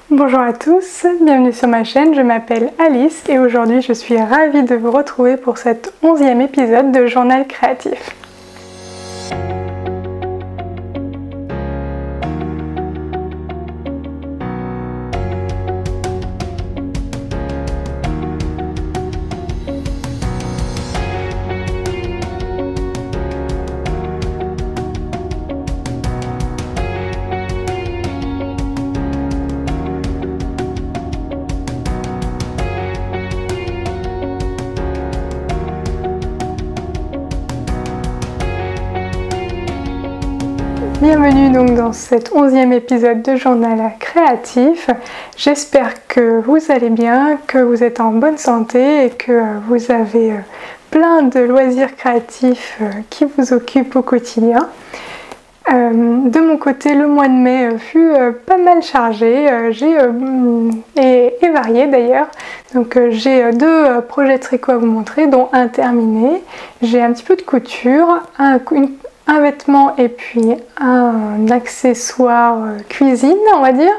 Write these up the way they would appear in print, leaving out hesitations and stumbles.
Bonjour à tous, bienvenue sur ma chaîne, je m'appelle Alice et aujourd'hui je suis ravie de vous retrouver pour cet 11e épisode de Journal créatif. Bienvenue donc dans cet 11e épisode de Journal créatif. J'espère que vous allez bien, que vous êtes en bonne santé et que vous avez plein de loisirs créatifs qui vous occupent au quotidien. De mon côté, le mois de mai fut pas mal chargé et varié d'ailleurs. Donc j'ai deux projets tricot à vous montrer, dont un terminé. J'ai un petit peu de couture, un vêtement et puis un accessoire cuisine, on va dire.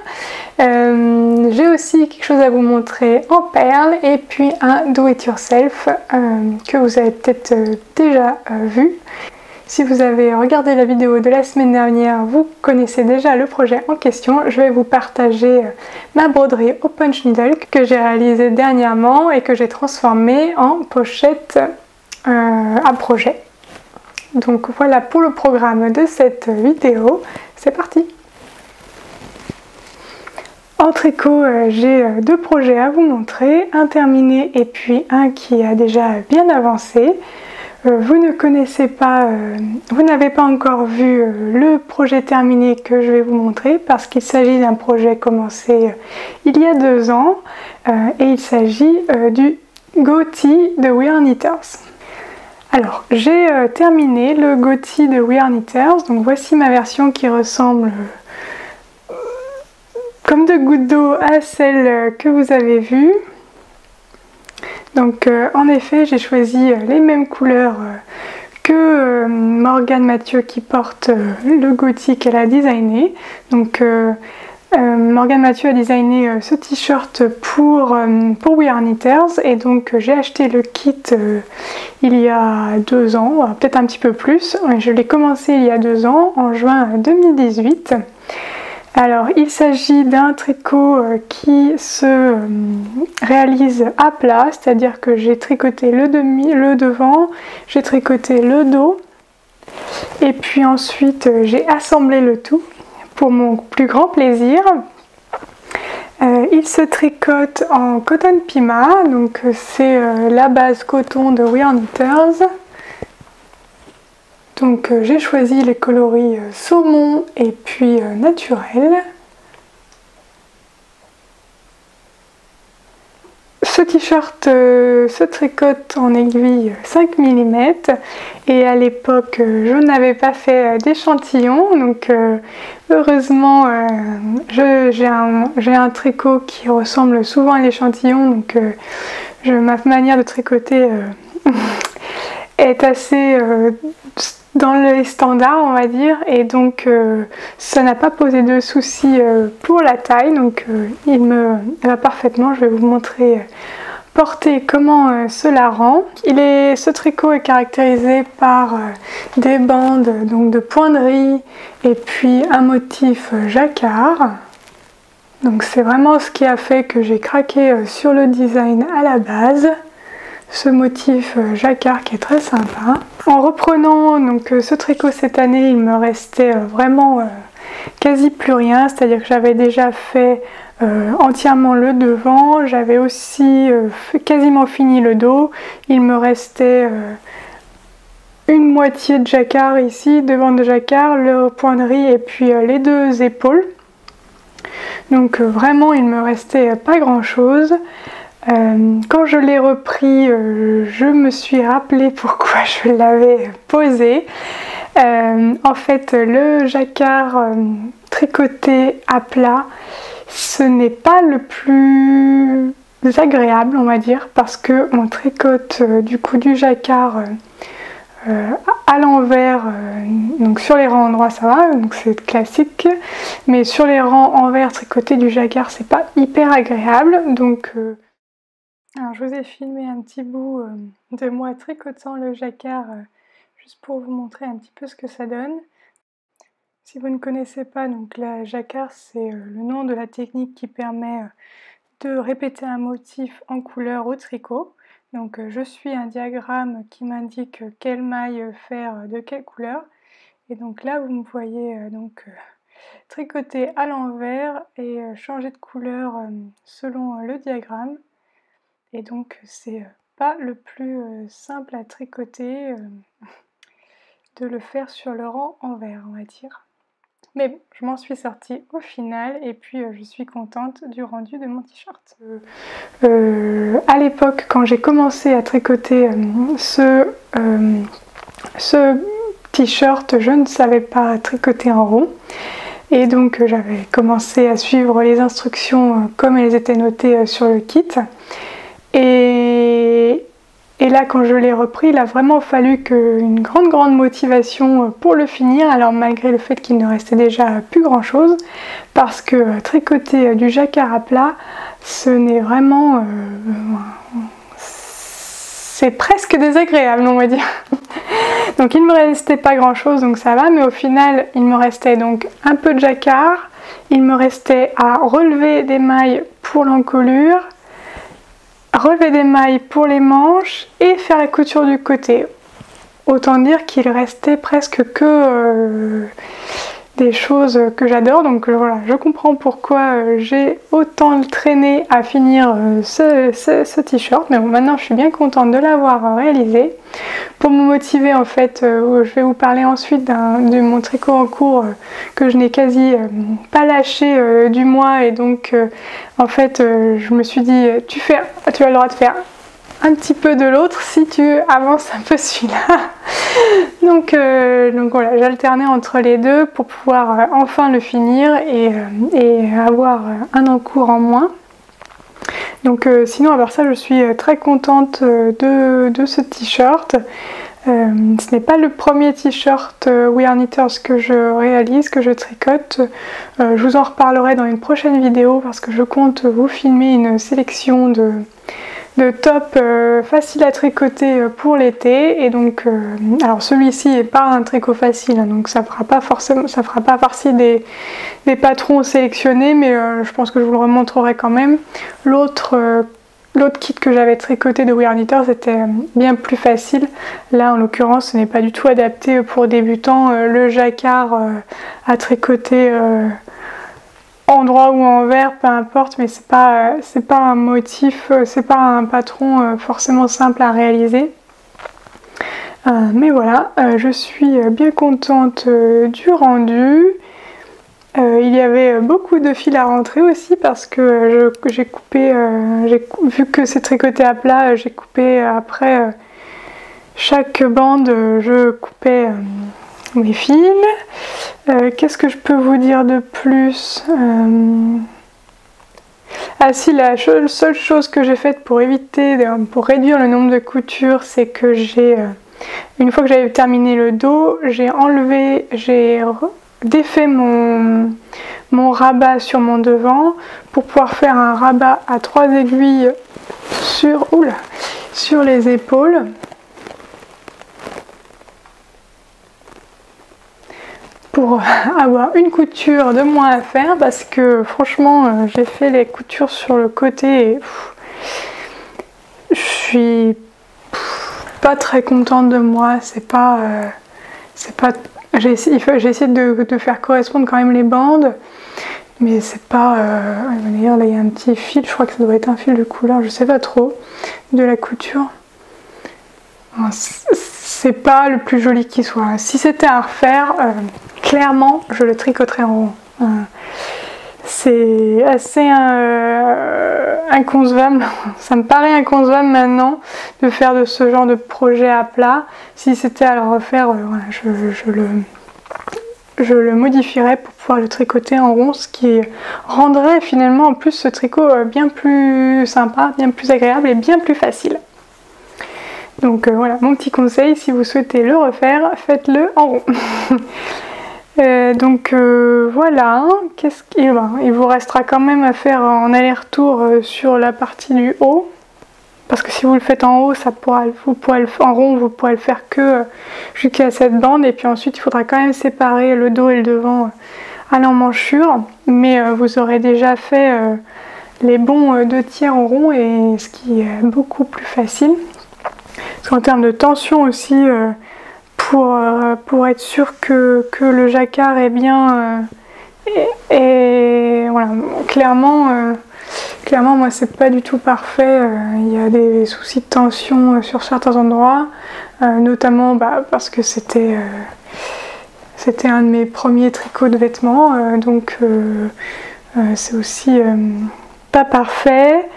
J'ai aussi quelque chose à vous montrer en perles et puis un do-it-yourself que vous avez peut-être déjà vu. Si vous avez regardé la vidéo de la semaine dernière, vous connaissez déjà le projet en question. Je vais vous partager ma broderie au punch needle que j'ai réalisée dernièrement et que j'ai transformée en pochette à projet. Donc voilà pour le programme de cette vidéo, c'est parti! En tricot, j'ai deux projets à vous montrer, un terminé et puis un qui a déjà bien avancé. Vous ne connaissez pas, vous n'avez pas encore vu le projet terminé que je vais vous montrer parce qu'il s'agit d'un projet commencé il y a 2 ans et il s'agit du Go-Tee de We Are Knitters. Alors, j'ai terminé le Go-Tee de We Are Knitters, donc voici ma version qui ressemble comme de gouttes d'eau à celle que vous avez vue. Donc en effet, j'ai choisi les mêmes couleurs que Morgane Mathieu qui porte le Go-Tee qu'elle a designé. Donc Morgane Mathieu a designé ce t-shirt pour We Are Knitters et donc j'ai acheté le kit il y a 2 ans, peut-être un petit peu plus. Je l'ai commencé il y a 2 ans, en juin 2018. Alors il s'agit d'un tricot qui se réalise à plat, c'est-à-dire que j'ai tricoté le devant, j'ai tricoté le dos et puis ensuite j'ai assemblé le tout pour mon plus grand plaisir. Il se tricote en Cotton Pima, donc c'est la base coton de We Are Knitters. Donc j'ai choisi les coloris saumon et puis naturel. Ce t-shirt se tricote en aiguille 5 mm et à l'époque je n'avais pas fait d'échantillon, donc heureusement j'ai un tricot qui ressemble souvent à l'échantillon, donc ma manière de tricoter est assez dans les standards, on va dire, et donc ça n'a pas posé de soucis pour la taille, donc il me va parfaitement. Je vais vous montrer porter comment cela rend. Ce tricot est caractérisé par des bandes donc de pointerie et puis un motif jacquard. Donc c'est vraiment ce qui a fait que j'ai craqué sur le design à la base. Ce motif jacquard qui est très sympa. En reprenant donc ce tricot cette année, il me restait vraiment quasi plus rien, c'est-à-dire que j'avais déjà fait entièrement le devant, j'avais aussi quasiment fini le dos, il me restait une moitié de jacquard ici, 2 bandes de jacquard, le pointerie et puis les 2 épaules. Donc vraiment il me restait pas grand chose. Quand je l'ai repris, je me suis rappelé pourquoi je l'avais posé. En fait, le jacquard tricoté à plat, ce n'est pas le plus agréable, on va dire, parce que on tricote du coup du jacquard à l'envers, donc sur les rangs endroits ça va, donc c'est classique, mais sur les rangs envers tricotés du jacquard c'est pas hyper agréable, donc alors je vous ai filmé un petit bout de moi tricotant le jacquard juste pour vous montrer un petit peu ce que ça donne. Si vous ne connaissez pas, donc la jacquard c'est le nom de la technique qui permet de répéter un motif en couleur au tricot. Donc je suis un diagramme qui m'indique quelle maille faire de quelle couleur. Et donc là vous me voyez tricoter à l'envers et changer de couleur selon le diagramme. Et donc c'est pas le plus simple à tricoter de le faire sur le rang envers, on va dire. Mais bon, je m'en suis sortie au final et puis je suis contente du rendu de mon t-shirt. À l'époque, quand j'ai commencé à tricoter ce t-shirt, je ne savais pas tricoter en rond. Et donc j'avais commencé à suivre les instructions comme elles étaient notées sur le kit. Et là, quand je l'ai repris, il a vraiment fallu une grande motivation pour le finir, alors malgré le fait qu'il ne restait déjà plus grand chose, parce que tricoter du jacquard à plat, ce n'est vraiment... c'est presque désagréable, on va dire. Donc il ne me restait pas grand chose, donc ça va, mais au final, il me restait donc un peu de jacquard, il me restait à relever des mailles pour l'encolure, relever des mailles pour les manches et faire la couture du côté. Autant dire qu'il restait presque que des choses que j'adore, donc voilà, je comprends pourquoi j'ai autant traîné à finir ce t-shirt, mais bon, maintenant je suis bien contente de l'avoir réalisé. Pour me motiver en fait, je vais vous parler ensuite de mon tricot en cours que je n'ai quasi pas lâché du mois, et donc en fait je me suis dit tu as le droit de faire un petit peu de l'autre si tu avances un peu celui-là. donc voilà, j'alternais entre les deux pour pouvoir enfin le finir et avoir un encours en moins. Donc sinon, à part ça, je suis très contente de ce t-shirt. Ce n'est pas le premier t-shirt We Are Knitters que je réalise, que je tricote. Je vous en reparlerai dans une prochaine vidéo parce que je compte vous filmer une sélection de tops faciles à tricoter pour l'été. Et donc alors celui-ci n'est pas un tricot facile, hein, donc ça fera pas partie des patrons sélectionnés, mais je pense que je vous le remontrerai quand même. L'autre kit que j'avais tricoté de We Are Knitters était bien plus facile. Là en l'occurrence ce n'est pas du tout adapté pour débutants. Le jacquard à tricoter endroit ou envers, peu importe, mais c'est pas un motif, c'est pas un patron forcément simple à réaliser. Mais voilà, je suis bien contente du rendu. Il y avait beaucoup de fil à rentrer aussi parce que j'ai coupé, vu que c'est tricoté à plat, j'ai coupé après chaque bande, je coupais mes fils. Qu'est-ce que je peux vous dire de plus? Ah si, la seule chose que j'ai faite pour réduire le nombre de coutures, c'est que une fois que j'avais terminé le dos, j'ai défait mon rabat sur mon devant pour pouvoir faire un rabat à 3 aiguilles sur les épaules. Pour avoir une couture de moins à faire, parce que franchement j'ai fait les coutures sur le côté et je suis pas très contente de moi. J'ai essayé de faire correspondre quand même les bandes, mais c'est pas d'ailleurs là il y a un petit fil, je crois que ça doit être un fil de couleur, je sais pas trop, de la couture. C'est pas le plus joli qui soit. Si c'était à refaire, clairement je le tricoterais en rond. C'est assez inconcevable, ça me paraît inconcevable maintenant de faire de ce genre de projet à plat. Si c'était à le refaire, voilà, je le modifierais pour pouvoir le tricoter en rond, ce qui rendrait finalement en plus ce tricot bien plus sympa, bien plus agréable et bien plus facile. Donc voilà, mon petit conseil, si vous souhaitez le refaire, faites-le en rond. Voilà, il vous restera quand même à faire en aller-retour sur la partie du haut. Parce que si vous le faites en haut, en rond, vous pourrez le faire que jusqu'à cette bande. Et puis ensuite, il faudra quand même séparer le dos et le devant à l'emmanchure. Mais vous aurez déjà fait les bons 2 tiers en rond, et ce qui est beaucoup plus facile. Parce qu'en termes de tension aussi, pour être sûr que le jacquard est bien... et voilà, clairement, moi, c'est pas du tout parfait. Il y a des soucis de tension sur certains endroits, notamment parce que c'était un de mes premiers tricots de vêtements, donc c'est aussi pas parfait.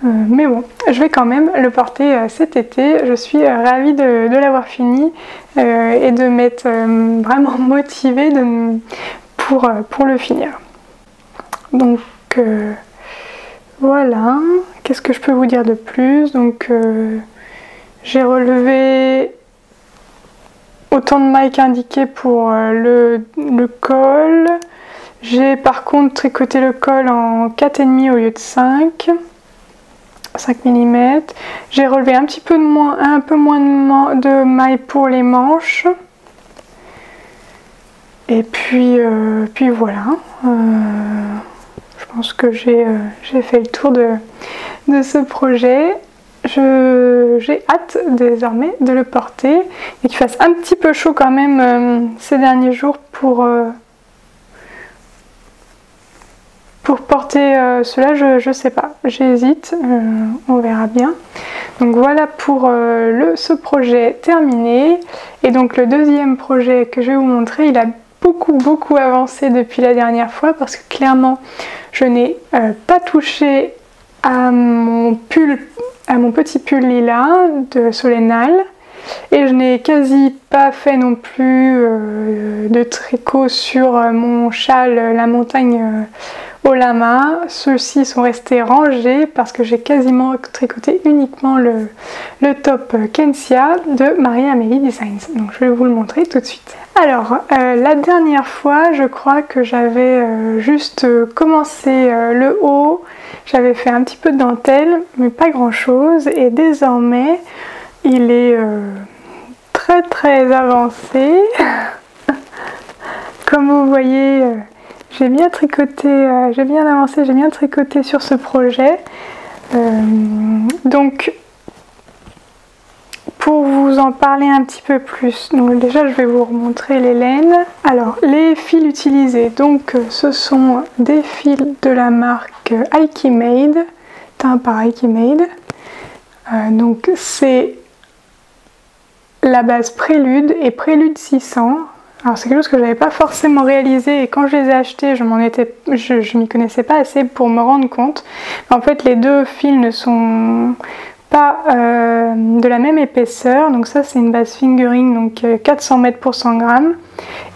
Mais bon, je vais quand même le porter cet été. Je suis ravie de l'avoir fini et de m'être vraiment motivée pour le finir. Donc voilà, qu'est-ce que je peux vous dire de plus? Donc j'ai relevé autant de mailles qu'indiqué pour le col. J'ai par contre tricoté le col en 4,5 au lieu de 5 mm. J'ai relevé un peu moins de mailles pour les manches. Et puis voilà. Je pense que j'ai fait le tour de ce projet. J'ai hâte désormais de le porter et qu'il fasse un petit peu chaud quand même ces derniers jours pour porter cela. Je sais pas, j'hésite, on verra bien. Donc voilà pour ce projet terminé. Et donc le deuxième projet que je vais vous montrer, il a beaucoup avancé depuis la dernière fois, parce que clairement je n'ai pas touché à mon petit pull lilas de Solenal, et je n'ai quasi pas fait non plus de tricot sur mon châle La Montagne au lama. Ceux-ci sont restés rangés parce que j'ai quasiment tricoté uniquement le top Kensia de Marie-Amélie Designs. Donc je vais vous le montrer tout de suite. Alors la dernière fois, je crois que j'avais juste commencé le haut, j'avais fait un petit peu de dentelle mais pas grand chose, et désormais il est très avancé. Comme vous voyez, j'ai bien tricoté, j'ai bien avancé, j'ai bien tricoté sur ce projet. Donc pour vous en parler un petit peu plus, donc déjà je vais vous remontrer les laines. Alors les fils utilisés, donc ce sont des fils de la marque Ikemade, teint par Ikemade. Donc c'est la base Prélude et Prélude 600. Alors c'est quelque chose que je n'avais pas forcément réalisé, et quand je les ai achetés, je m'y connaissais pas assez pour me rendre compte. En fait, les deux fils ne sont pas de la même épaisseur. Donc ça, c'est une base fingering, donc 400 mètres pour 100 grammes.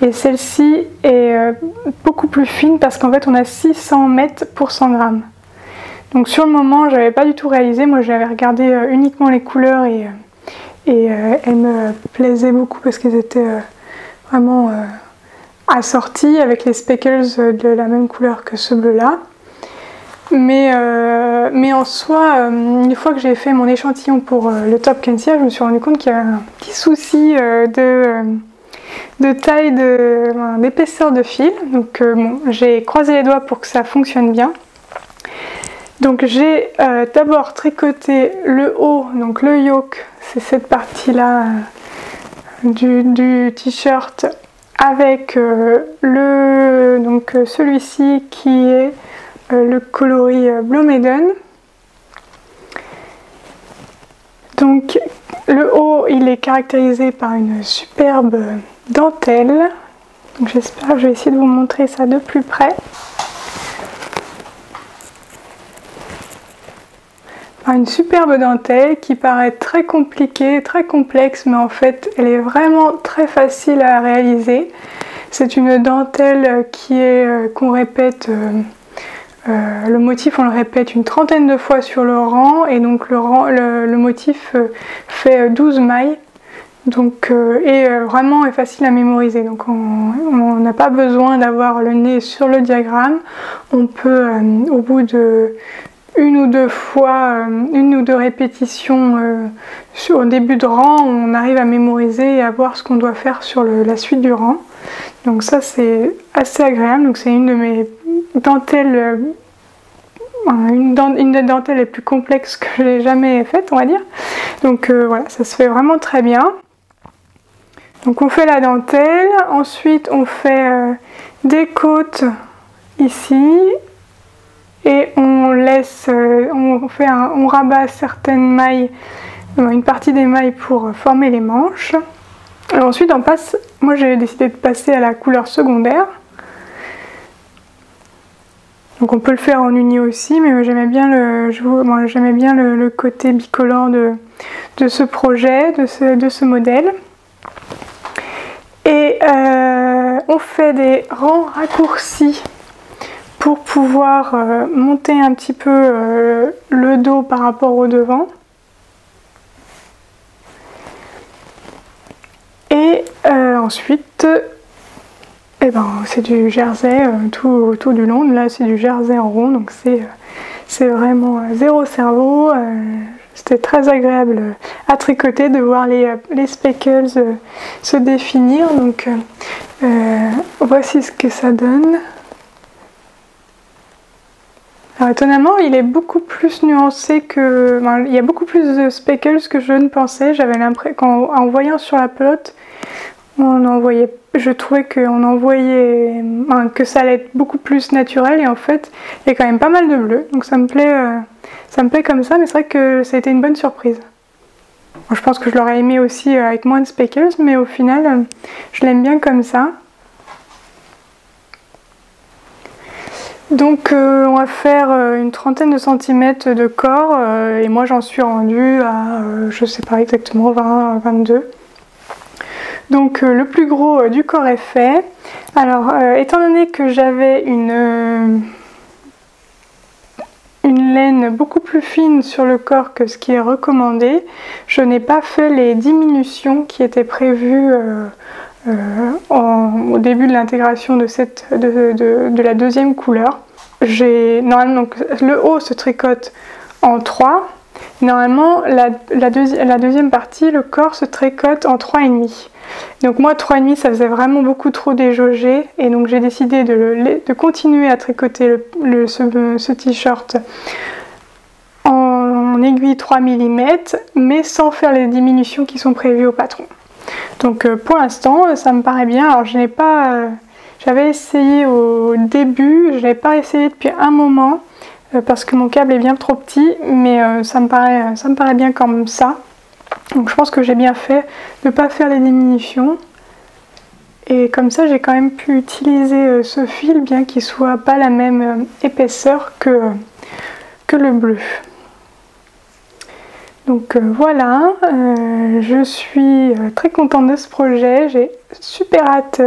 Et celle-ci est beaucoup plus fine parce qu'en fait, on a 600 mètres pour 100 grammes. Donc sur le moment, je n'avais pas du tout réalisé. Moi, j'avais regardé uniquement les couleurs, et elles me plaisaient beaucoup parce qu'elles étaient vraiment assorties avec les speckles de la même couleur que ce bleu là. Mais en soi, une fois que j'ai fait mon échantillon pour le top Kensia, je me suis rendu compte qu'il y avait un petit souci de taille, d'épaisseur de fil. Donc bon, j'ai croisé les doigts pour que ça fonctionne bien. Donc j'ai d'abord tricoté le haut, donc le yoke, c'est cette partie là du t-shirt, avec celui-ci qui est le coloris Blue Maiden. Donc le haut, il est caractérisé par une superbe dentelle. Donc j'espère, je vais essayer de vous montrer ça de plus près. Une superbe dentelle qui paraît très compliquée, très complexe, mais en fait elle est vraiment très facile à réaliser. C'est une dentelle qu'on répète Le motif, on le répète une trentaine de fois sur le rang, et donc le motif fait 12 mailles. Donc, vraiment est facile à mémoriser. Donc on n'a pas besoin d'avoir le nez sur le diagramme. On peut, au bout de une ou deux fois, une ou deux répétitions au début de rang, on arrive à mémoriser et à voir ce qu'on doit faire sur la suite du rang. Donc ça, c'est assez agréable. Donc c'est une de mes dentelles, une des dentelles les plus complexes que j'ai jamais faites, on va dire. Donc voilà, ça se fait vraiment très bien. Donc on fait la dentelle, ensuite on fait des côtes ici, et on laisse, on rabat certaines mailles, une partie des mailles pour former les manches. Et ensuite on passe, moi j'ai décidé de passer à la couleur secondaire. Donc on peut le faire en uni aussi, mais j'aimais bien le côté bicolore de ce projet, de ce modèle. Et on fait des rangs raccourcis pour pouvoir monter un petit peu le dos par rapport au devant. Et ensuite, c'est du jersey tout du long. Là c'est du jersey en rond, donc c'est vraiment zéro cerveau. C'était très agréable à tricoter, de voir les speckles se définir. Donc voici ce que ça donne. Alors étonnamment, il est beaucoup plus nuancé que... il y a beaucoup plus de speckles que je ne pensais. J'avais l'impression qu'en voyant sur la pelote, je trouvais qu'on en voyait, que ça allait être beaucoup plus naturel, et en fait il y a quand même pas mal de bleu, donc ça me plaît comme ça, mais c'est vrai que ça a été une bonne surprise. Bon, je pense que je l'aurais aimé aussi avec moins de speckles, mais au final je l'aime bien comme ça. Donc on va faire une trentaine de centimètres de corps, et moi j'en suis rendue à je sais pas exactement, 20, 22. Donc le plus gros du corps est fait. Alors étant donné que j'avais une laine beaucoup plus fine sur le corps que ce qui est recommandé, je n'ai pas fait les diminutions qui étaient prévues au début de l'intégration de la deuxième couleur. Normalement, donc, le haut se tricote en 3. Normalement, la deuxième partie, le corps se tricote en 3,5. Donc moi 3,5 ça faisait vraiment beaucoup trop déjaugé, et donc j'ai décidé de continuer à tricoter ce t-shirt en aiguille 3 mm, mais sans faire les diminutions qui sont prévues au patron. Donc pour l'instant ça me paraît bien. Alors j'avais essayé au début, je n'avais pas essayé depuis un moment parce que mon câble est bien trop petit, mais ça me paraît bien comme ça. Donc je pense que j'ai bien fait de ne pas faire les diminutions, et comme ça j'ai quand même pu utiliser ce fil, bien qu'il soit pas la même épaisseur que le bleu. Donc voilà, je suis très contente de ce projet, j'ai super hâte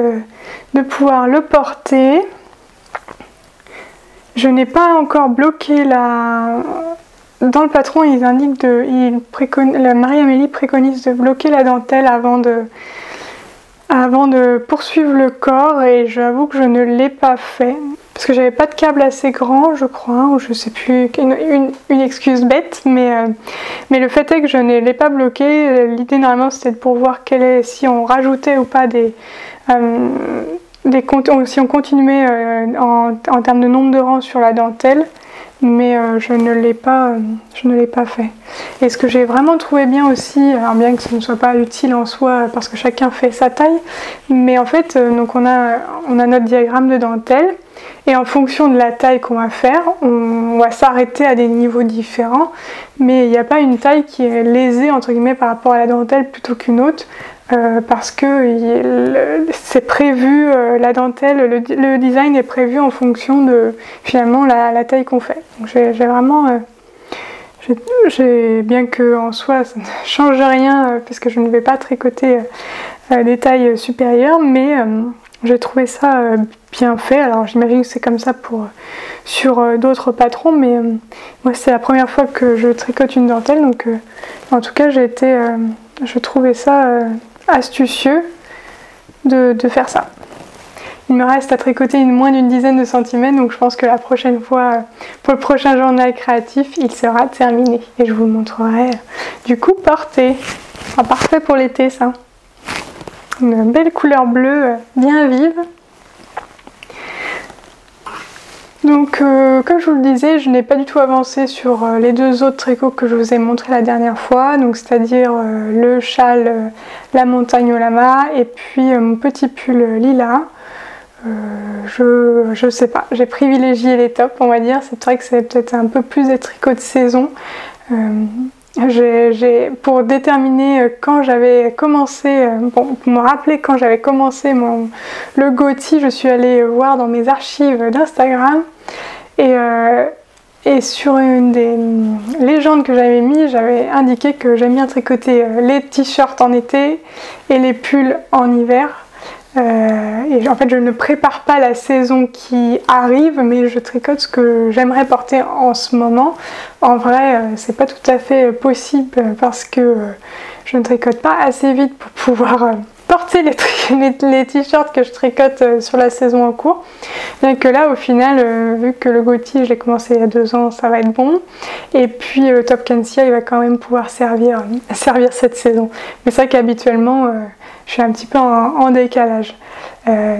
de pouvoir le porter. Je n'ai pas encore bloqué Dans le patron, ils indiquent Marie-Amélie préconise de bloquer la dentelle avant de poursuivre le corps, et j'avoue que je ne l'ai pas fait parce que j'avais pas de câble assez grand, je crois, ou je sais plus, une excuse bête, mais le fait est que je ne l'ai pas bloqué. L'idée normalement c'était pour voir si on rajoutait ou pas si on continuait en termes de nombre de rangs sur la dentelle. Mais je ne l'ai pas fait. Et ce que j'ai vraiment trouvé bien aussi, alors bien que ce ne soit pas utile en soi parce que chacun fait sa taille, mais en fait donc on a notre diagramme de dentelle, et en fonction de la taille qu'on va faire, on va s'arrêter à des niveaux différents, mais il n'y a pas une taille qui est lésée entre guillemets par rapport à la dentelle plutôt qu'une autre. Parce que c'est prévu, la dentelle, le design est prévu en fonction de finalement la taille qu'on fait. Donc j'ai vraiment, bien que en soi ça ne change rien parce que je ne vais pas tricoter des tailles supérieures, mais j'ai trouvé ça bien fait. Alors j'imagine que c'est comme ça sur d'autres patrons, mais moi c'est la première fois que je tricote une dentelle, donc en tout cas je trouvais ça astucieux de faire ça. Il me reste à tricoter moins d'une dizaine de centimètres, donc je pense que la prochaine fois, pour le prochain journal créatif, il sera terminé. Et je vous le montrerai du coup porté. Enfin, parfait pour l'été ça. Une belle couleur bleue, bien vive. Donc comme je vous le disais, je n'ai pas du tout avancé sur les deux autres tricots que je vous ai montré la dernière fois, donc c'est-à-dire le châle La Montagne au Lama et puis mon petit pull lilas. Je sais pas, j'ai privilégié les tops on va dire, c'est vrai que c'est peut-être un peu plus des tricots de saison. Pour déterminer quand j'avais commencé, pour me rappeler quand j'avais commencé le Gothic, je suis allée voir dans mes archives d'Instagram et sur une des légendes que j'avais mis, j'avais indiqué que j'aime bien tricoter les t-shirts en été et les pulls en hiver. Et en fait je ne prépare pas la saison qui arrive, mais je tricote ce que j'aimerais porter en ce moment. En vrai c'est pas tout à fait possible parce que je ne tricote pas assez vite pour pouvoir porter les t-shirts que je tricote sur la saison en cours. Bien que là au final, vu que le Gothic je l'ai commencé il y a 2 ans, ça va être bon. Et puis le Top Kensia il va quand même pouvoir servir cette saison. Mais c'est vrai qu'habituellement je suis un petit peu en décalage.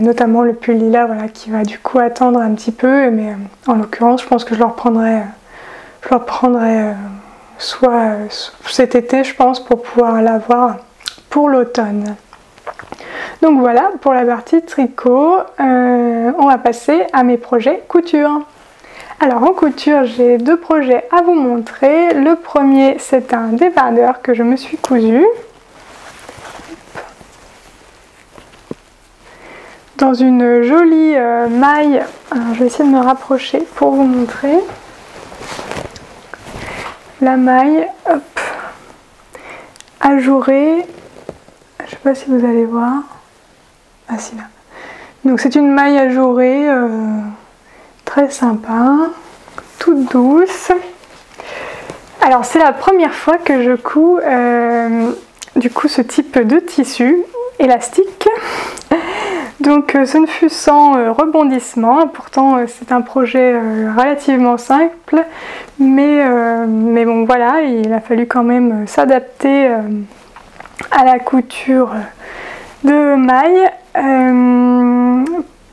Notamment le pull lilas voilà, qui va du coup attendre un petit peu, mais en l'occurrence je pense que je le reprendrai soit cet été je pense pour pouvoir l'avoir pour l'automne. Donc voilà pour la partie tricot. On va passer à mes projets couture. Alors en couture j'ai 2 projets à vous montrer. Le premier c'est un débardeur que je me suis cousu dans une jolie maille. Alors, je vais essayer de me rapprocher pour vous montrer la maille, hop, ajourée. Je sais pas si vous allez voir. Ah si là. Donc c'est une maille ajourée très sympa, toute douce. Alors c'est la première fois que je couds du coup ce type de tissu élastique. Donc ce ne fut sans rebondissement, pourtant c'est un projet relativement simple, mais bon voilà, il a fallu quand même s'adapter à la couture de maille.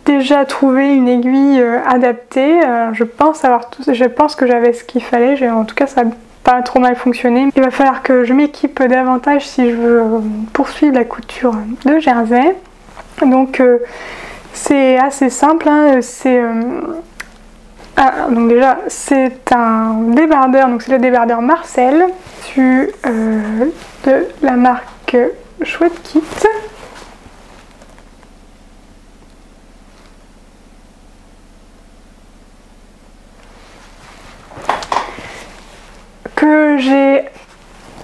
Déjà trouver une aiguille adaptée, je pense que j'avais ce qu'il fallait, en tout cas ça n'a pas trop mal fonctionné. Il va falloir que je m'équipe davantage si je veux poursuivre la couture de jersey. Donc c'est assez simple, hein, donc déjà c'est un débardeur, donc c'est le débardeur Marcel de la marque Chouette Kit. Que j'ai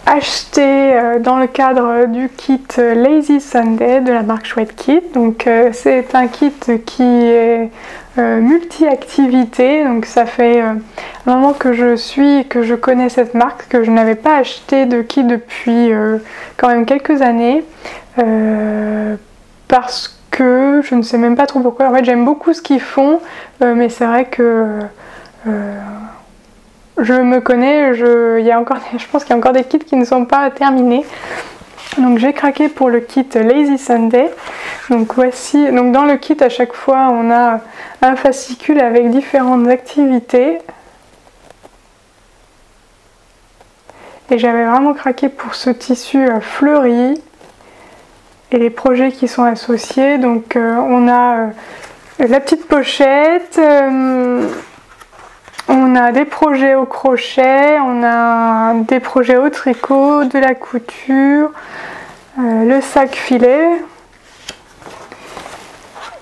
acheté dans le cadre du kit Lazy Sunday de la marque Chouette Kit. Donc c'est un kit qui est multi-activité, donc ça fait un moment que je connais cette marque, que je n'avais pas acheté de kit depuis quand même quelques années, parce que je ne sais même pas trop pourquoi. En fait j'aime beaucoup ce qu'ils font, mais c'est vrai que je me connais, je pense qu'il y a encore des kits qui ne sont pas terminés. Donc j'ai craqué pour le kit Lazy Sunday. Donc voici, donc dans le kit à chaque fois on a un fascicule avec différentes activités. Et j'avais vraiment craqué pour ce tissu fleuri et les projets qui sont associés. Donc on a la petite pochette. On a des projets au crochet, on a des projets au tricot, de la couture, le sac filet,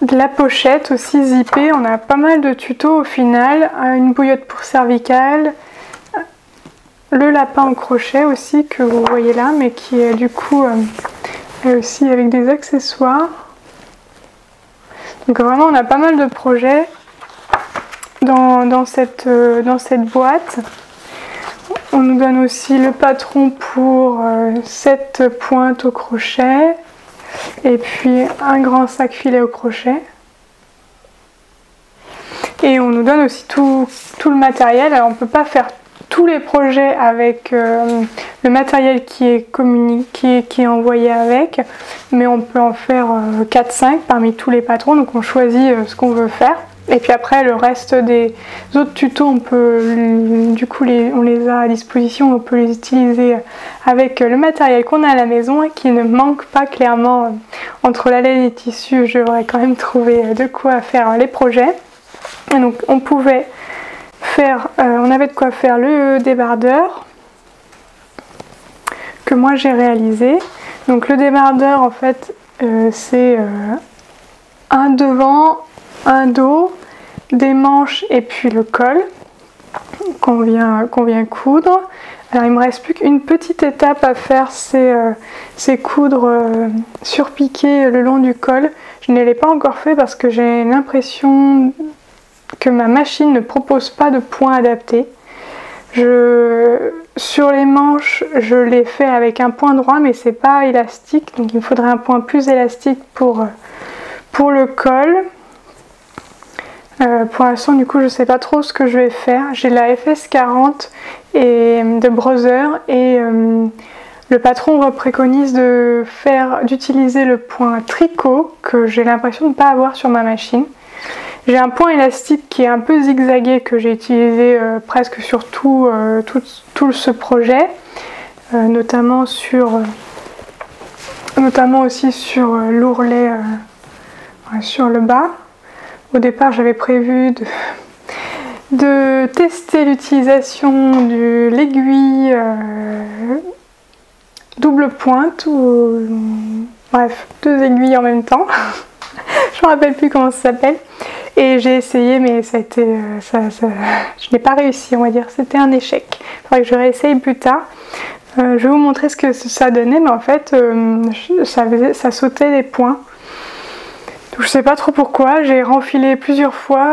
de la pochette aussi zippée. On a pas mal de tutos au final, une bouillotte pour cervicale, le lapin au crochet aussi que vous voyez là, mais qui est du coup aussi avec des accessoires. Donc vraiment on a pas mal de projets dans cette boîte. On nous donne aussi le patron pour 7 pointes au crochet et puis un grand sac filet au crochet. Et on nous donne aussi tout le matériel. Alors on ne peut pas faire tous les projets avec le matériel qui est communiqué, qui est envoyé avec, mais on peut en faire 4-5 parmi tous les patrons. Donc on choisit ce qu'on veut faire. Et puis après le reste des autres tutos, on peut on les a à disposition, on peut les utiliser avec le matériel qu'on a à la maison et qui ne manque pas clairement. Entre la laine et les tissus, j'aurais quand même trouvé de quoi faire les projets. Et donc on pouvait faire, on avait de quoi faire le débardeur que moi j'ai réalisé. Donc le débardeur en fait c'est un devant, un dos, des manches et puis le col qu'on vient coudre. Alors il me reste plus qu'une petite étape à faire, c'est coudre surpiquer le long du col. Je ne l'ai pas encore fait parce que j'ai l'impression que ma machine ne propose pas de point adapté. Sur les manches, je l'ai fait avec un point droit, mais c'est pas élastique, donc il me faudrait un point plus élastique pour le col. Pour l'instant, du coup, je sais pas trop ce que je vais faire. J'ai la FS40 de Brother et le patron préconise d'utiliser le point tricot que j'ai l'impression de ne pas avoir sur ma machine. J'ai un point élastique qui est un peu zigzagué que j'ai utilisé presque sur tout ce projet, notamment aussi sur l'ourlet, sur le bas. Au départ, j'avais prévu de tester l'utilisation de l'aiguille double pointe, bref, 2 aiguilles en même temps. Je ne me rappelle plus comment ça s'appelle. Et j'ai essayé, mais ça a été, je n'ai pas réussi, on va dire. C'était un échec. Il faudrait que je réessaye plus tard. Je vais vous montrer ce que ça donnait, mais en fait, ça sautait les points. Donc, je ne sais pas trop pourquoi. J'ai renfilé plusieurs fois.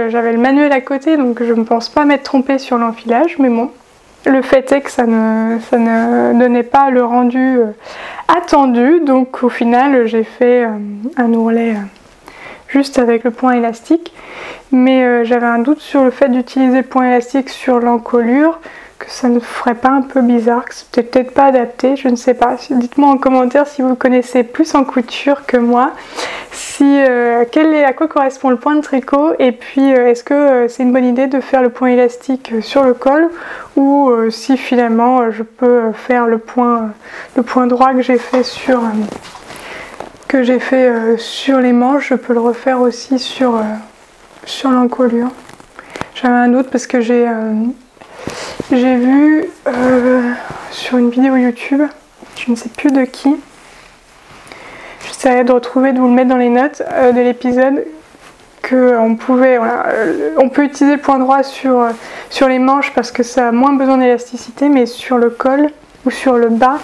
J'avais le manuel à côté, donc je ne pense pas m'être trompée sur l'enfilage. Mais bon, le fait est que ça ne donnait pas le rendu attendu. Donc au final, j'ai fait un ourlet juste avec le point élastique, mais j'avais un doute sur le fait d'utiliser le point élastique sur l'encolure, que ça ne ferait pas un peu bizarre, que c'était peut-être pas adapté, je ne sais pas. Dites-moi en commentaire si vous connaissez plus en couture que moi, à quoi correspond le point de tricot, et puis est-ce que c'est une bonne idée de faire le point élastique sur le col, ou si finalement je peux faire le point droit que j'ai fait sur les manches, je peux le refaire aussi sur l'encolure. J'avais un doute parce que j'ai vu sur une vidéo YouTube, je ne sais plus de qui, j'essaierai de retrouver, de vous le mettre dans les notes de l'épisode, qu'on pouvait, on peut utiliser le point droit sur les manches parce que ça a moins besoin d'élasticité, mais sur le col ou sur le bas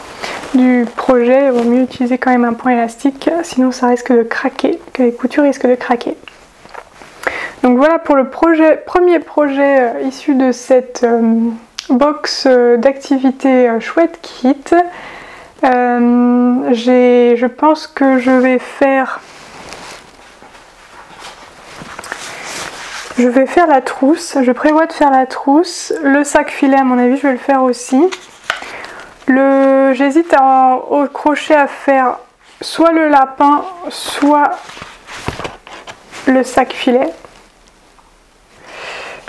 du projet, il vaut mieux utiliser quand même un point élastique, sinon ça risque de craquer, que les coutures risquent de craquer. Donc voilà pour le premier projet issu de cette box d'activité chouette kit. Je pense que je vais faire la trousse, je prévois de faire la trousse, le sac filet à mon avis je vais le faire aussi. J'hésite au crochet à faire soit le lapin, soit le sac filet.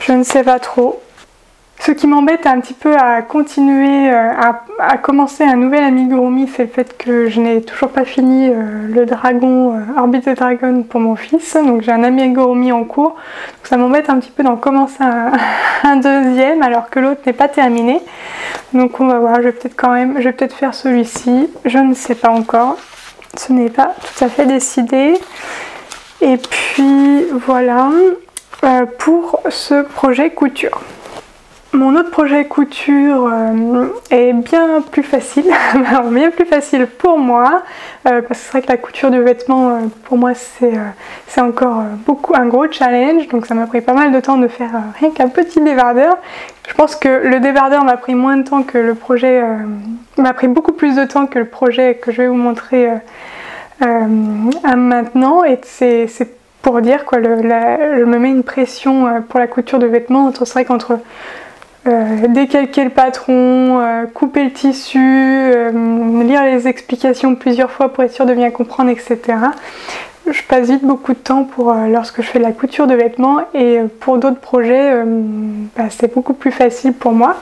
Je ne sais pas trop. Ce qui m'embête un petit peu à continuer, à commencer un nouvel amigurumi, c'est le fait que je n'ai toujours pas fini le dragon, Orbit the Dragon pour mon fils. Donc j'ai un amigurumi en cours. Donc ça m'embête un petit peu d'en commencer un deuxième alors que l'autre n'est pas terminé. Donc on va voir, je vais peut-être faire celui-ci. Je ne sais pas encore. Ce n'est pas tout à fait décidé. Et puis voilà pour ce projet couture. Mon autre projet couture est bien plus facile, bien plus facile pour moi, parce que c'est vrai que la couture de vêtements pour moi c'est encore un gros challenge, donc ça m'a pris pas mal de temps de faire rien qu'un petit débardeur. Je pense que le débardeur m'a pris moins de temps que le projet, m'a pris beaucoup plus de temps que le projet que je vais vous montrer maintenant, et c'est pour dire quoi, je me mets une pression pour la couture de vêtements, c'est vrai qu'entre décalquer le patron, couper le tissu, lire les explications plusieurs fois pour être sûr de bien comprendre, etc. Je passe vite beaucoup de temps lorsque je fais de la couture de vêtements, et pour d'autres projets, c'est beaucoup plus facile pour moi.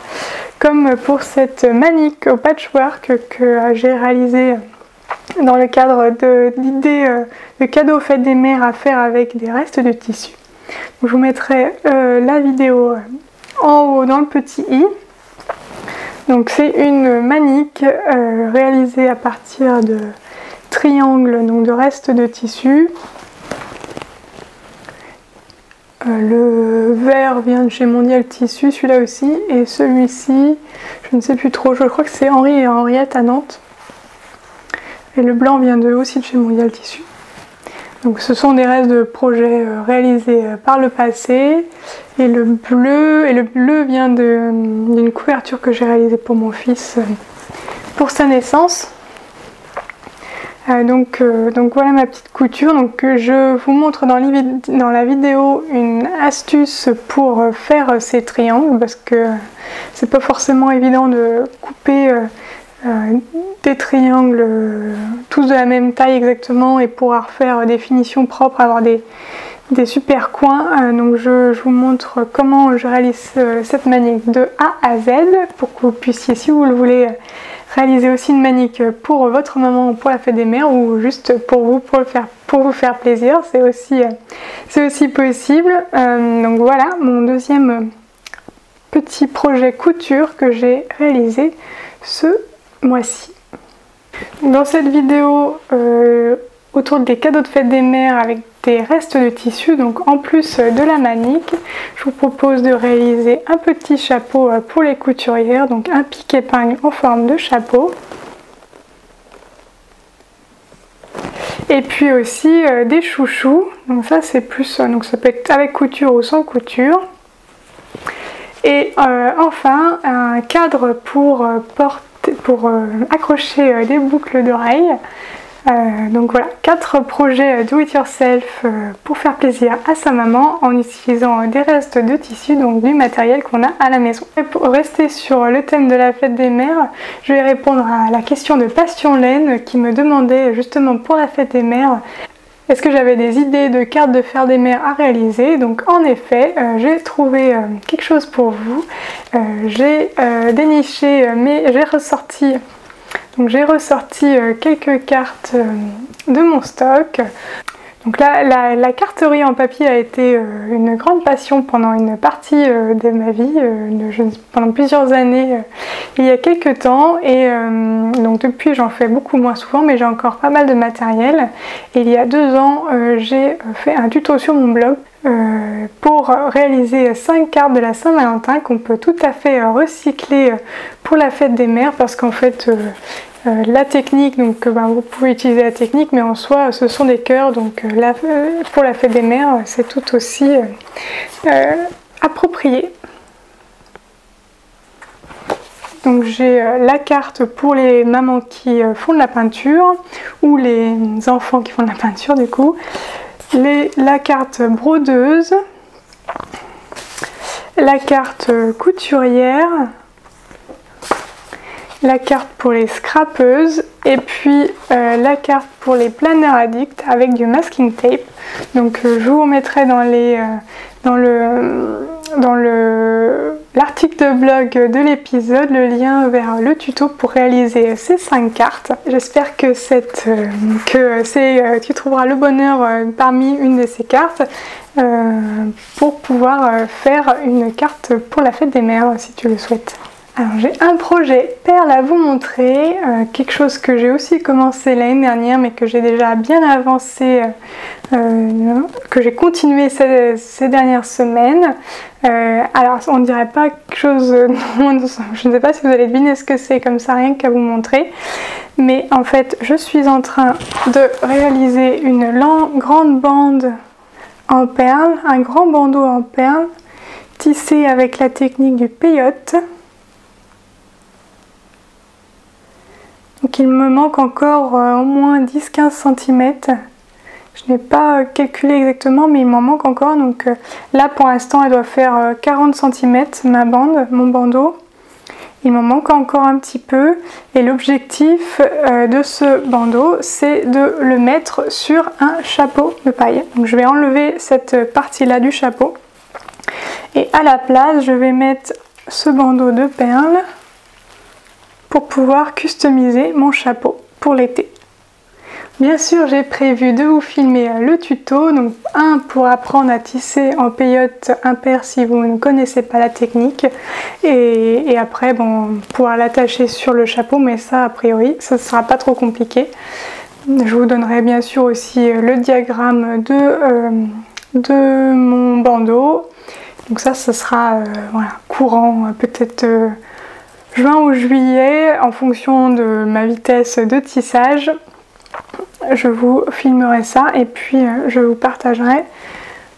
Comme pour cette manique au patchwork que j'ai réalisée dans le cadre d'idées de cadeaux fête des mères à faire avec des restes de tissu. Donc, je vous mettrai la vidéo en haut dans le petit i. Donc c'est une manique réalisée à partir de triangles, donc de restes de tissu. Le vert vient de chez Mondial Tissu, celui-là aussi, et celui-ci, je ne sais plus trop, je crois que c'est Henri et Henriette à Nantes. Et le blanc vient aussi de chez Mondial Tissu. Donc ce sont des restes de projets réalisés par le passé, et le bleu vient d'une couverture que j'ai réalisée pour mon fils pour sa naissance. Donc voilà ma petite couture. Donc je vous montre dans la vidéo une astuce pour faire ces triangles, parce que c'est pas forcément évident de couper des triangles tous de la même taille exactement et pouvoir faire des finitions propres, avoir des super coins. Donc je vous montre comment je réalise cette manique de A à Z pour que vous puissiez, si vous le voulez, réaliser aussi une manique pour votre maman ou pour la fête des mères, ou juste pour vous, pour vous faire plaisir, c'est aussi possible. Donc voilà mon deuxième petit projet couture que j'ai réalisé ce mois-ci. Dans cette vidéo autour des cadeaux de fête des mères avec des restes de tissu, donc en plus de la manique, je vous propose de réaliser un petit chapeau pour les couturières, donc un pique-épingle en forme de chapeau. Et puis aussi des chouchous, donc ça c'est plus, donc ça peut être avec couture ou sans couture. Et enfin un cadre pour accrocher des boucles d'oreilles. Donc voilà, 4 projets do it yourself pour faire plaisir à sa maman en utilisant des restes de tissu, donc du matériel qu'on a à la maison. Et pour rester sur le thème de la fête des mères, je vais répondre à la question de Passion Laine qui me demandait justement pour la fête des mères est-ce que j'avais des idées de cartes de fête des mères à réaliser. Donc en effet, j'ai trouvé quelque chose pour vous. J'ai déniché, mais j'ai ressorti quelques cartes de mon stock. Donc là, la carterie en papier a été une grande passion pendant une partie de ma vie, pendant plusieurs années, il y a quelques temps, et donc depuis j'en fais beaucoup moins souvent, mais j'ai encore pas mal de matériel. Et il y a 2 ans, j'ai fait un tuto sur mon blog pour réaliser 5 cartes de la Saint-Valentin qu'on peut tout à fait recycler pour la fête des mères, parce qu'en fait la technique, donc vous pouvez utiliser la technique, mais en soi ce sont des cœurs, donc pour la fête des mères c'est tout aussi approprié. Donc j'ai la carte pour les mamans qui font de la peinture, ou les enfants qui font de la peinture du coup, la carte brodeuse, la carte couturière, la carte pour les scrapeuses, et puis la carte pour les planeurs addicts avec du masking tape. Donc je vous remettrai dans l'article de blog de l'épisode le lien vers le tuto pour réaliser ces 5 cartes. J'espère que tu trouveras le bonheur parmi une de ces cartes pour pouvoir faire une carte pour la fête des mères si tu le souhaites. Alors j'ai un projet perle à vous montrer, quelque chose que j'ai aussi commencé l'année dernière mais que j'ai déjà bien avancé, que j'ai continué ces dernières semaines. Alors on ne dirait pas quelque chose, je ne sais pas si vous allez deviner ce que c'est comme ça rien qu'à vous montrer, mais en fait je suis en train de réaliser une grande bande en perles, un grand bandeau en perles tissé avec la technique du peyote. Donc il me manque encore au moins 10-15 cm. Je n'ai pas calculé exactement mais il m'en manque encore. Donc là pour l'instant elle doit faire 40 cm ma bande, mon bandeau. Il m'en manque encore un petit peu et l'objectif de ce bandeau c'est de le mettre sur un chapeau de paille. Donc je vais enlever cette partie là du chapeau et à la place je vais mettre ce bandeau de perles pour pouvoir customiser mon chapeau pour l'été. Bien sûr, j'ai prévu de vous filmer le tuto, donc un pour apprendre à tisser en peyote impair si vous ne connaissez pas la technique et après bon, pouvoir l'attacher sur le chapeau, mais ça a priori ça ne sera pas trop compliqué. Je vous donnerai bien sûr aussi le diagramme de mon bandeau, donc ça sera voilà, courant peut-être juin ou juillet en fonction de ma vitesse de tissage. Je vous filmerai ça et puis je vous partagerai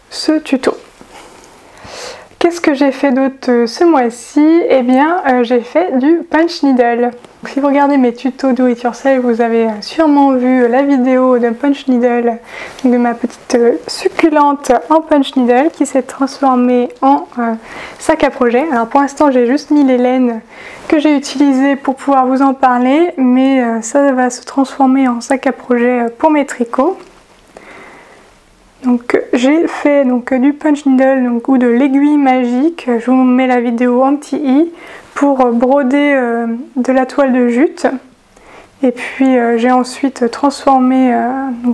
ce tuto. Qu'est-ce que j'ai fait d'autre ce mois-ci? Eh bien j'ai fait du punch needle. Si vous regardez mes tutos do it yourself, vous avez sûrement vu la vidéo de punch needle, de ma petite succulente en punch needle qui s'est transformée en sac à projet. Alors pour l'instant j'ai juste mis les laines que j'ai utilisées pour pouvoir vous en parler, mais ça va se transformer en sac à projet pour mes tricots. Donc j'ai fait du punch needle ou de l'aiguille magique, je vous mets la vidéo en petit i, pour broder de la toile de jute. Et puis j'ai ensuite transformé,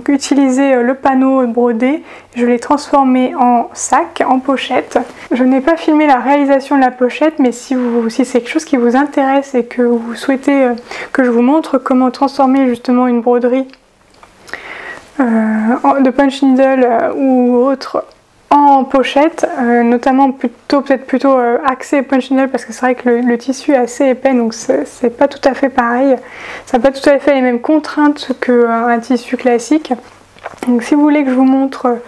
utilisé le panneau brodé, je l'ai transformé en sac, en pochette. Je n'ai pas filmé la réalisation de la pochette, mais si c'est quelque chose qui vous intéresse et que vous souhaitez que je vous montre comment transformer justement une broderie de punch needle ou autre en pochette, notamment peut-être plutôt axé punch needle parce que c'est vrai que le tissu est assez épais, donc c'est pas tout à fait pareil, ça n'a pas tout à fait les mêmes contraintes qu'un tissu classique. Donc si vous voulez que je vous montre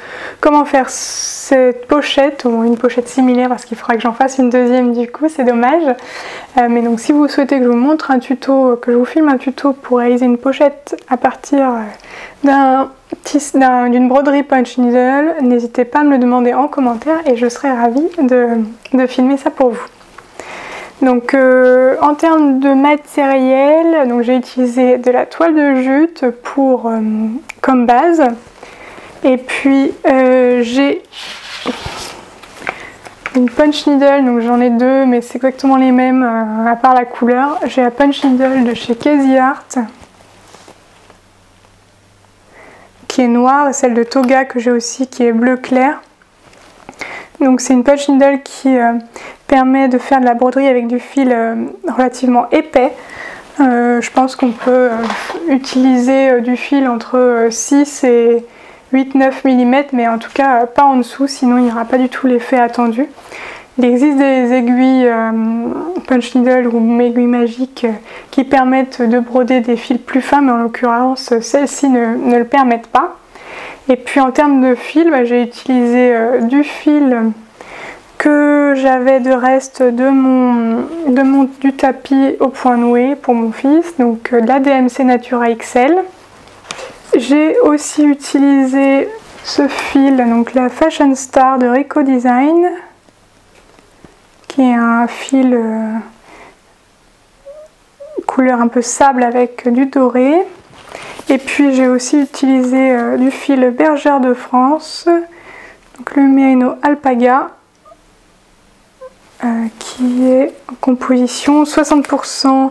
comment faire cette pochette ou une pochette similaire, parce qu'il faudra que j'en fasse une deuxième du coup, c'est dommage, mais donc si vous souhaitez que je vous montre un tuto, que je vous filme un tuto pour réaliser une pochette à partir d'une broderie punch needle, n'hésitez pas à me le demander en commentaire et je serai ravie de filmer ça pour vous. Donc en termes de matériel, j'ai utilisé de la toile de jute comme base, et puis j'ai une punch needle, donc j'en ai deux mais c'est exactement les mêmes à part la couleur. J'ai la punch needle de chez Casey Art qui est noire et celle de Toga que j'ai aussi qui est bleu clair. Donc c'est une punch needle qui permet de faire de la broderie avec du fil relativement épais. Je pense qu'on peut utiliser du fil entre 6 et 8-9 mm, mais en tout cas pas en dessous, sinon il n'y aura pas du tout l'effet attendu. Il existe des aiguilles punch needle ou aiguilles magiques qui permettent de broder des fils plus fins, mais en l'occurrence celles-ci ne le permettent pas. Et puis en termes de fil, j'ai utilisé du fil que j'avais de reste du tapis au point noué pour mon fils, donc de la DMC Natura XL. J'ai aussi utilisé ce fil, donc la Fashion Star de Rico Design, qui est un fil couleur un peu sable avec du doré. Et puis j'ai aussi utilisé du fil Bergère de France, donc le Merino Alpaga, qui est en composition 60%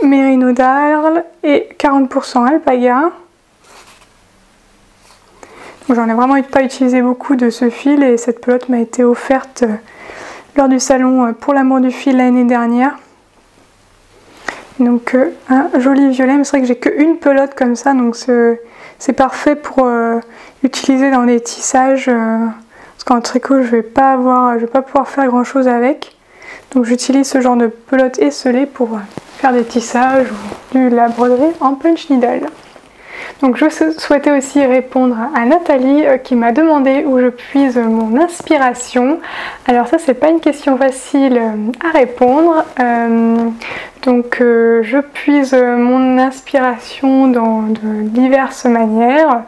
Merino d'Arles et 40% Alpaga. J'en ai vraiment pas utilisé beaucoup de ce fil et cette pelote m'a été offerte lors du salon pour l'amour du fil l'année dernière. Donc un joli violet, mais c'est vrai que j'ai qu'une pelote comme ça, donc c'est parfait pour utiliser dans des tissages, parce qu'en tricot je vais pas pouvoir faire grand chose avec. Donc j'utilise ce genre de pelote esselée pour faire des tissages ou de la broderie en punch needle. Donc je souhaitais aussi répondre à Nathalie qui m'a demandé où je puise mon inspiration. Alors ça, c'est pas une question facile à répondre. Donc je puise mon inspiration dans de diverses manières.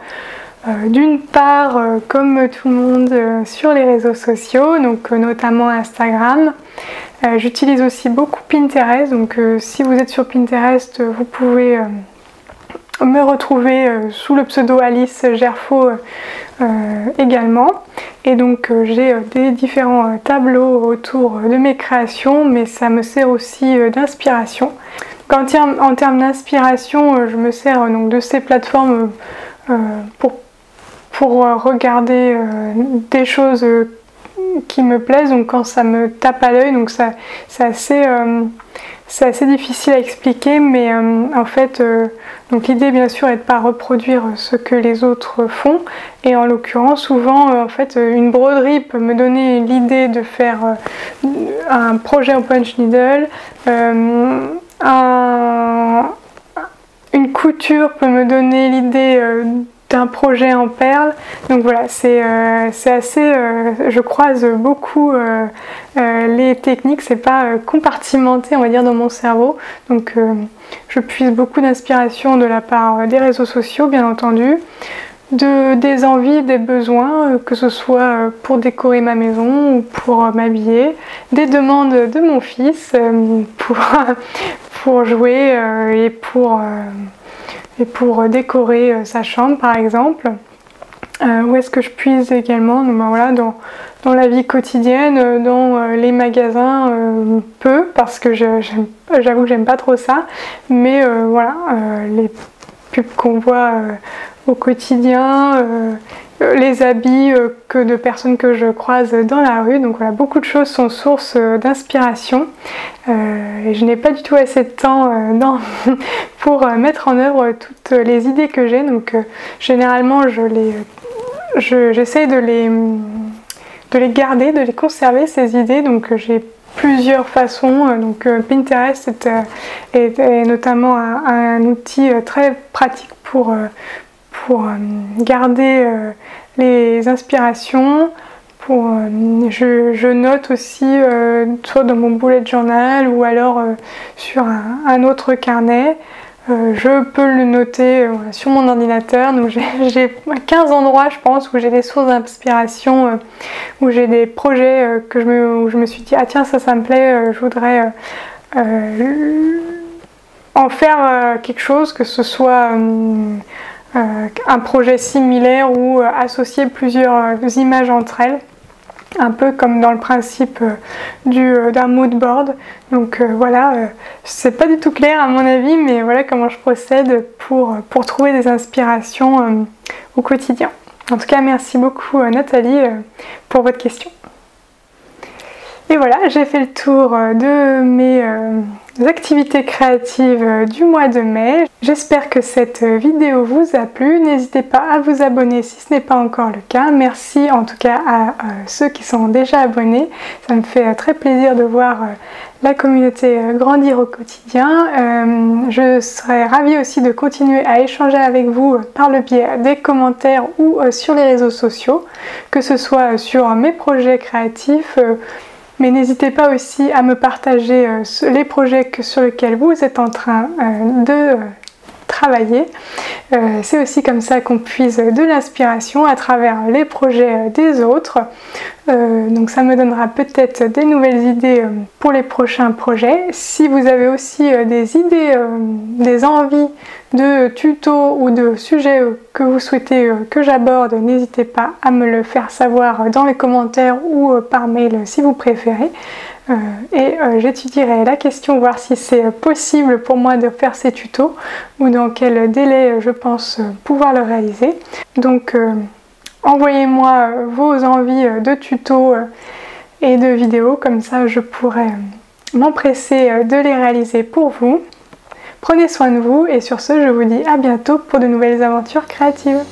D'une part, comme tout le monde, sur les réseaux sociaux, donc notamment Instagram. J'utilise aussi beaucoup Pinterest, donc si vous êtes sur Pinterest, vous pouvez me retrouver sous le pseudo Alice Gerfaux également. Et donc j'ai des différents tableaux autour de mes créations, mais ça me sert aussi d'inspiration. En termes d'inspiration, je me sers donc de ces plateformes pour regarder des choses qui me plaisent, donc quand ça me tape à l'œil, donc c'est assez difficile à expliquer, mais en fait donc l'idée bien sûr est de ne pas reproduire ce que les autres font, et en l'occurrence souvent en fait une broderie peut me donner l'idée de faire un projet en punch needle, une couture peut me donner l'idée d'un projet en perles. Donc voilà, c'est assez, je croise beaucoup les techniques, c'est pas compartimenté on va dire dans mon cerveau, donc je puise beaucoup d'inspiration de la part des réseaux sociaux bien entendu, des envies, des besoins, que ce soit pour décorer ma maison ou pour m'habiller, des demandes de mon fils pour jouer et pour décorer sa chambre par exemple. Où est-ce que je puise également? Donc, ben voilà, dans la vie quotidienne, dans les magasins, peu, parce que j'avoue que j'aime pas trop ça, mais voilà, les pubs qu'on voit au quotidien, les habits de personnes que je croise dans la rue, donc voilà, beaucoup de choses sont source d'inspiration, et je n'ai pas du tout assez de temps pour mettre en œuvre toutes les idées que j'ai, donc généralement j'essaie de les garder, de les conserver ces idées, donc j'ai plusieurs façons, donc Pinterest est notamment un outil très pratique pour garder les inspirations. Je note aussi soit dans mon bullet journal ou alors sur un autre carnet. Je peux le noter voilà, sur mon ordinateur, donc j'ai 15 endroits je pense où j'ai des sources d'inspiration, où j'ai des projets où je me suis dit ah tiens ça me plaît, je voudrais en faire quelque chose, que ce soit un projet similaire ou associer plusieurs images entre elles. Un peu comme dans le principe d'un mood board. Donc voilà, c'est pas du tout clair à mon avis, mais voilà comment je procède pour trouver des inspirations au quotidien. En tout cas, merci beaucoup Nathalie pour votre question. Et voilà, j'ai fait le tour de mes activités créatives du mois de mai. J'espère que cette vidéo vous a plu. N'hésitez pas à vous abonner si ce n'est pas encore le cas. Merci en tout cas à ceux qui sont déjà abonnés. Ça me fait très plaisir de voir la communauté grandir au quotidien. Je serais ravie aussi de continuer à échanger avec vous par le biais des commentaires ou sur les réseaux sociaux, que ce soit sur mes projets créatifs, mais n'hésitez pas aussi à me partager les projets sur lesquels vous êtes en train de travailler. C'est aussi comme ça qu'on puise de l'inspiration à travers les projets des autres. Donc ça me donnera peut-être des nouvelles idées pour les prochains projets. Si vous avez aussi des idées, des envies de tutos ou de sujets que vous souhaitez que j'aborde, n'hésitez pas à me le faire savoir dans les commentaires ou par mail si vous préférez. J'étudierai la question, voir si c'est possible pour moi de faire ces tutos ou dans quel délai je pense pouvoir le réaliser. Donc envoyez-moi vos envies de tutos et de vidéos, comme ça je pourrais m'empresser de les réaliser pour vous. Prenez soin de vous et sur ce je vous dis à bientôt pour de nouvelles aventures créatives.